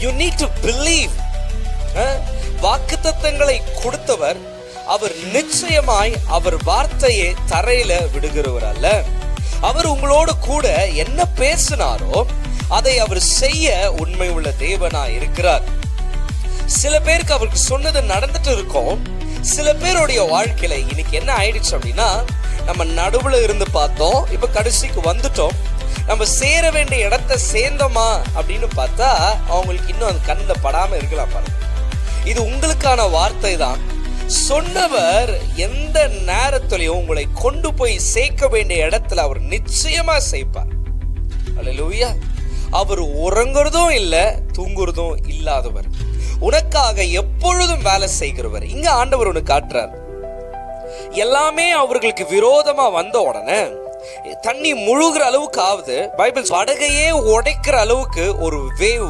You need to believe. வாக்குத்தத்தங்களை கொடுத்தவர் அவர் நிச்சயமாய் அவர் வார்த்தையை தரையில விடுகிறவர் அல்ல. அவர் உங்களோடு கூட என்ன பேசினாரோ அதை அவர் செய்ய உண்மை உள்ள தேவனாய் இருக்கிறார். சில பேருக்கு அவருக்கு சொன்னது நடந்துட்டு இருக்கும். சில பேருடைய வாழ்க்கையில இன்னைக்கு என்ன ஆயிடுச்சு அப்படின்னா, நம்ம நடுவுல இருந்து பார்த்தோம், இப்ப கடைசிக்கு வந்துட்டோம், நம்ம சேர வேண்டிய இடத்தை சேர்ந்தோமா அப்படின்னு பார்த்தா அவங்களுக்கு இன்னும் அது கண்ணில் படாம இருக்கலாம். பாருங்க, இது உங்களுக்கான வார்த்தை தான். சொன்னவர் எந்த நேரத்திலையும் உங்களை கொண்டு போய் சேர்க்க வேண்டிய இடத்துல அவர் நிச்சயமா சேர்ப்பார். அல்லேலூயா. அவர் உறங்குறதும் இல்ல, தூங்குறதும் இல்லாதவர், உனக்காக எப்பொழுதும் வேலை செய்கிறவர். இங்க ஆண்டவர் உனக்கு காட்டுறார். எல்லாமே அவர்களுக்கு விரோதமா வந்த உடனே தண்ணி முழுகிற அளவுக்கு ஆகுது. பைபிள் படகையே உடைக்கிற அளவுக்கு ஒரு வேவ்